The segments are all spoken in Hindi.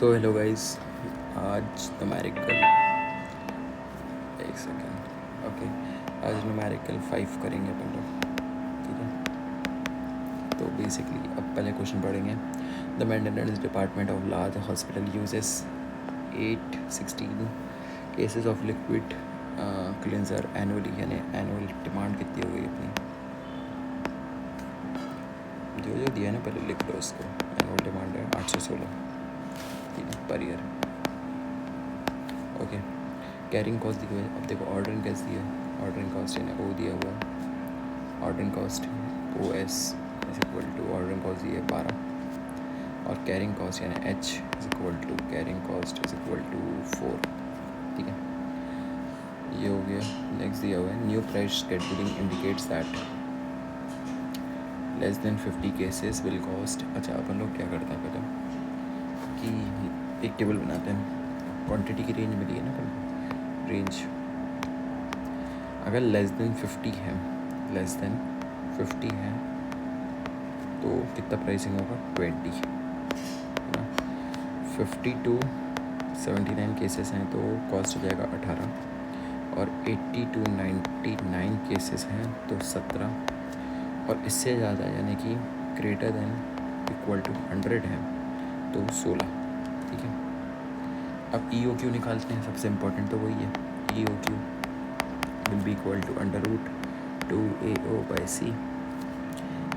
तो हेलो गाइस, आज न्यूमेरिकल एक सेकेंड ओके आज न्यूमेरिकल 5 करेंगे अपन लोग, ठीक है। तो बेसिकली अब पहले क्वेश्चन पढ़ेंगे। The maintenance department of large hospital uses 816 cases of liquid cleanser annually, यानी एनुअल डिमांड कितनी हो गई अपनी, जो दिया है ना पहले लिख लो उसको। एनुअल डिमांड है 816, ठीक है, per year. Okay, carrying cost दी हुई है। अब देखो ऑर्डरिंग कैसे दिया है। ऑर्डरिंग कॉस्ट यानी ओ दिया हुआ है। Ordering cost O S is equal to ordering cost दी है 12, और कैरिंग कॉस्ट यानी H is equal to carrying cost is equal to 4, ठीक है। ये हो गया। नेक्स्ट दिया हुआ है new price scheduling indicates that less than 50 cases will cost. अच्छा, अपन लोग क्या करते हैं पहले कि एक टेबल बनाते हैं। क्वांटिटी की रेंज मिली है ना, अपन रेंज अगर लेस देन 50 है, लेस देन 50 है तो कितना प्राइसिंग होगा 20, है ना। 50 to 79 केसेस हैं तो कॉस्ट हो जाएगा 18, और 80 to 99 केसेस हैं तो 17, और इससे ज़्यादा यानी कि ग्रेटर देन इक्वल टू 100 है तो 16, ठीक है। अब ई ओ क्यू निकालते हैं। सबसे इम्पोर्टेंट तो वही है। E O Q will be equal to under root 2AO by C,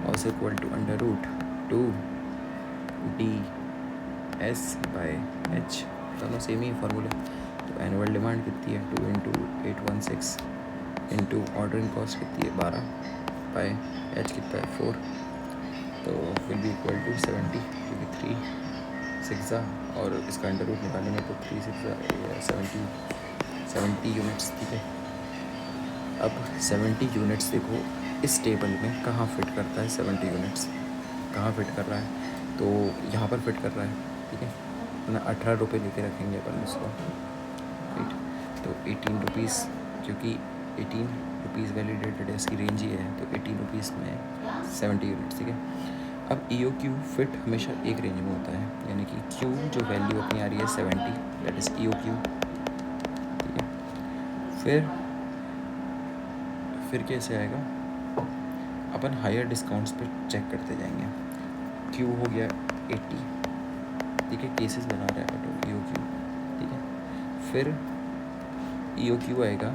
also equal to under root 2 DS by H, दोनों सेम ही फार्मूला। तो एनुअल डिमांड कितनी है 2 इंटू 816 इंटू ऑर्डरिंग कॉस्ट कितनी है 12 बाय H कितना है 4, तो विल बी इक्वल टू 70, क्योंकि 3 6 और इसका अंडर रूट निकालेंगे तो 3 6 70 यूनिट्स, ठीक है। अब 70 यूनिट्स देखो इस टेबल में कहाँ फिट करता है। 70 यूनिट्स कहाँ फिट कर रहा है, तो यहाँ पर फिट कर रहा है, ठीक है। अपना 18 रुपये लेके रखेंगे अपन इसको, राइट। तो 18 रुपीज़, क्योंकि 18 रुपीज़ वैलिडेटेड है, इसकी रेंज ये है, तो 18 रुपीज़ में 70 यूनिट्स, ठीक है। अब ई ओ क्यू फिट हमेशा एक रेंज में होता है, यानी कि क्यू जो वैल्यू अपनी आ रही है 70, that is E O Q, ठीक है। फिर कैसे आएगा, अपन हायर डिस्काउंट्स पे चेक करते जाएंगे। क्यू हो गया 80, ठीक है, केसेस बना रहा है ऑटो ई ओ क्यू, ठीक है। फिर ई ओ क्यू आएगा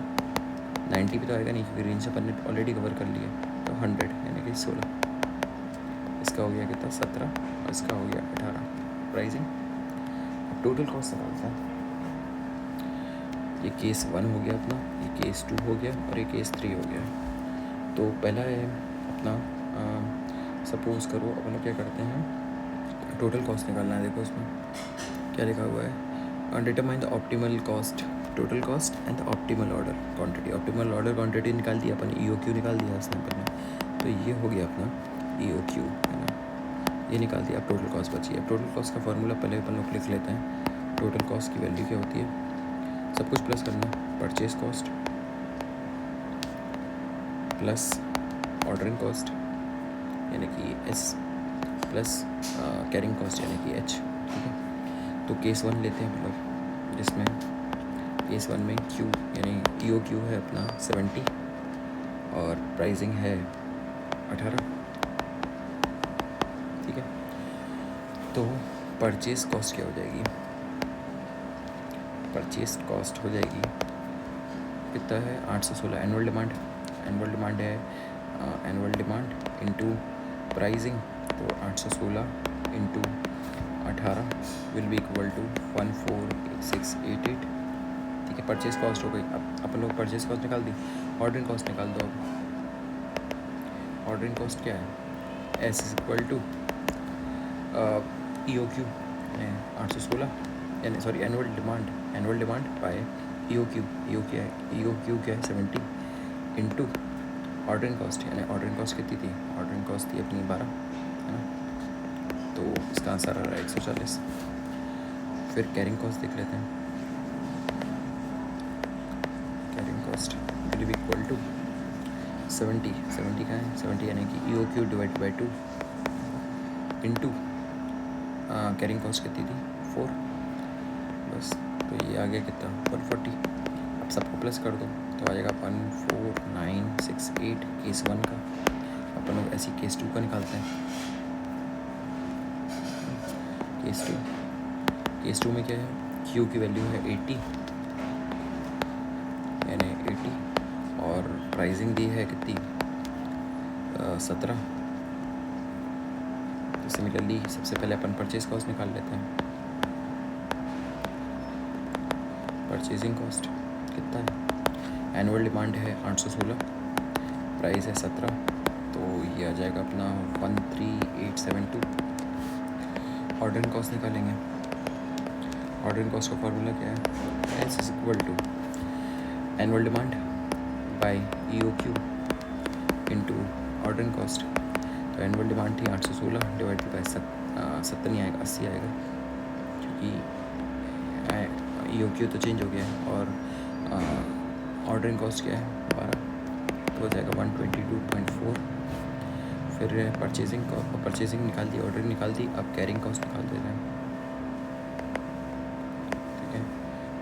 90 पे तो आएगा नहीं, क्योंकि रेंज अपन ने ऑलरेडी कवर कर लिया, तो 100 यानी कि 16, इसका हो गया कितना 17, और इसका हो गया 18 प्राइसिंग। अब टोटल कॉस्ट निकालता है। ये केस 1 हो गया अपना, ये केस 2 हो गया, और ये केस 3 हो गया। तो पहला है अपना सपोज़ करो अपन लोग क्या करते हैं, टोटल कॉस्ट निकालना है। देखो इसमें क्या लिखा हुआ है, determine the optimal cost, total cost and the optimal order quantity. Optimal order quantity निकाल दिया अपन, ई ओ क्यू निकाल दिया इसने अपन ने, तो ये हो गया अपना ई ओ क्यू, है ना, ये निकाल दिया। अब टोटल कॉस्ट बची है। टोटल कॉस्ट का फार्मूला पहले अपन लोग लिख लेते हैं। टोटल कॉस्ट की वैल्यू क्या होती है, सब कुछ प्लस करना, purchase cost plus ordering cost यानी कि एस प्लस कैरिंग कॉस्ट यानी कि एच, ठीक है। तो केस 1 लेते हैं हम लोग, जिसमें केस 1 में क्यू यानी ई ओ क्यू है अपना 70, और प्राइसिंग है 18, ठीक है। तो परचेज कॉस्ट क्या हो जाएगी, परचेज कॉस्ट हो जाएगी कितना है 816। एनुअल डिमांड है एनुअल डिमांड इंटू प्राइसिंग, तो 816 into 18 will be equal to 148688, ठीक है। परचेज कॉस्ट हो गई। अब अपन लोग परचेज कॉस्ट निकाल दी, ऑर्डरिंग कॉस्ट निकाल दो। अब ऑर्डरिंग कॉस्ट क्या है, S is equal to E O Q 816 यानी sorry annual demand by E O Q. E O Q क्या है 70 इंटू ऑर्डरिंग कॉस्ट, यानी ऑर्डरिंग कॉस्ट कितनी थी, ऑर्डरिंग कॉस्ट थी अपनी 12, है ना। तो इसका आंसर आ रहा है 140। फिर कैरिंग कॉस्ट देख लेते हैं। Carrying cost will be equal to 70 का है 70 यानी कि E O Q divide by 2 into carrying cost कितनी थी 4, बस। तो ये आ गया कितना 140। अब सबको प्लस कर दो तो आ जाएगा 14968 केस 1 का। अपन लोग ऐसी केस 2 का निकालते हैं। केस 2 में क्या है, क्यू की वैल्यू है 80 यानी 80 और प्राइसिंग दी है कितनी 17। तो सिमिलरली सबसे पहले अपन परचेज कॉस्ट निकाल लेते हैं। परचेजिंग कॉस्ट कितना है, एनुअल डिमांड है 816, प्राइस है 17, तो ये आ जाएगा अपना 13872। ऑर्डरिंग कॉस्ट निकालेंगे। ऑर्डरिंग कॉस्ट का फॉर्मूला क्या है, S is equal to annual demand by EOQ into ordering cost. तो एनुअल डिमांड थी 816 डिवाइडेड बाय 70 नहीं आएगा 80 आएगा, क्योंकि EOQ तो चेंज हो गया है। और ऑर्डरिंग कॉस्ट क्या है 12, तो हो जाएगा 122.4। फिर परचेजिंग निकाल दी, ऑर्डरिंग निकाल दी, अब कैरिंग कॉस्ट निकाल दे रहे हैं। ठीक है,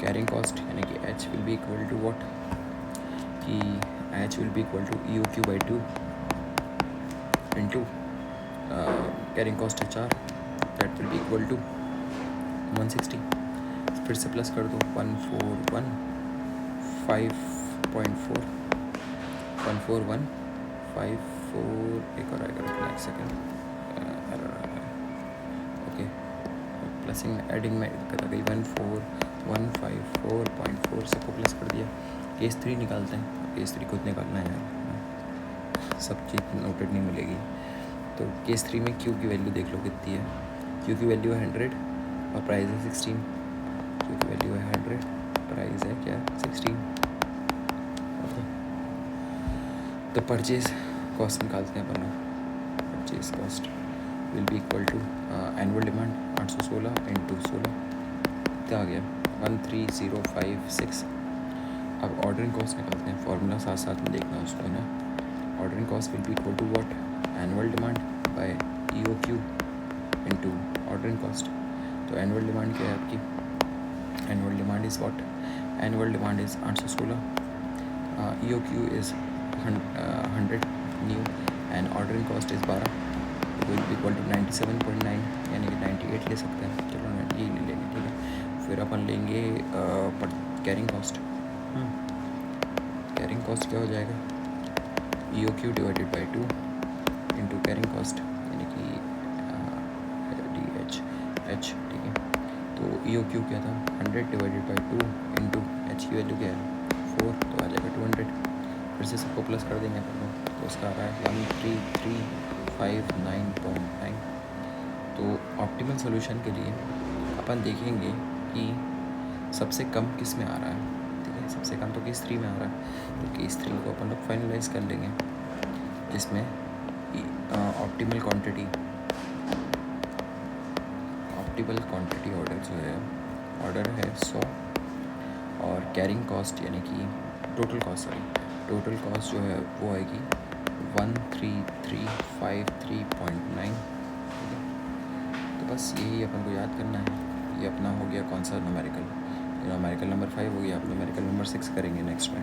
कैरिंग कॉस्ट यानी कि H will be equal to what, कि H will be equal to EOQ by 2 into carrying cost है 4, that will be equal to 160। फिर से प्लस कर दो 141.5.4 141.54, एक और आएगा, रुकना एक सेकेंड, ओके प्लसिंग एडिंग में दिक्कत आ गई। 14154.4 सबको प्लस कर दिया। केस 3 निकालते हैं। केस 3 खुद निकालना है यार, सब चीज़ नोटेड नहीं मिलेगी। तो केस 3 में क्यू की वैल्यू देख लो कितनी है। क्यू की वैल्यू है 100 और प्राइस है 16। क्यू की वैल्यू है 100, प्राइस है क्या 16। तो परचेज कॉस्ट निकालते हैं अपन लोग। Purchase cost will be equal to annual demand 816 into 16, क्या आ गया 13056। अब ऑर्डरिंग कॉस्ट निकालते हैं, फॉर्मूला साथ साथ में देखना उसको है ना। Ordering cost will be equal to what, annual demand by EOQ into ordering cost. तो एनुअल डिमांड क्या है आपकी, annual demand is what, annual demand is 816, EOQ is 100 new and ordering cost is 12, will be equal to 97.9 यानी कि 98 ले सकते हैं। चलो ये ले लेंगे, ठीक है। फिर अपन लेंगे कैरिंग कॉस्ट। कैरिंग कॉस्ट क्या हो जाएगा, EOQ divided by 2 into carrying cost यानी कि DH, ठीक है। तो EOQ क्या था 100 डिवाइडेड बाई 2 इंटू H की वैल्यू क्या है 4, तो आ जाएगा 200। फिर से सबको प्लस कर देंगे अपन लोग, तो उसका आ रहा है 13359.9। तो ऑप्टिमल सॉल्यूशन के लिए अपन देखेंगे कि सबसे कम किस में आ रहा है। ठीक है, सबसे कम तो केस 3 में आ रहा है, तो केस 3 को अपन लोग फाइनलाइज कर लेंगे, जिसमें ऑप्टिमल क्वांटिटी ऑर्डर जो है, ऑर्डर है 100 और कैरिंग कॉस्ट यानी कि टोटल कॉस्ट जो है वो आएगी 13353.9। तो बस यही अपन को याद करना है। ये अपना हो गया कौन सा न्यूमेरिकल नंबर 5 हो गया। आप न्यूमेरिकल नंबर 6 करेंगे नेक्स्ट में।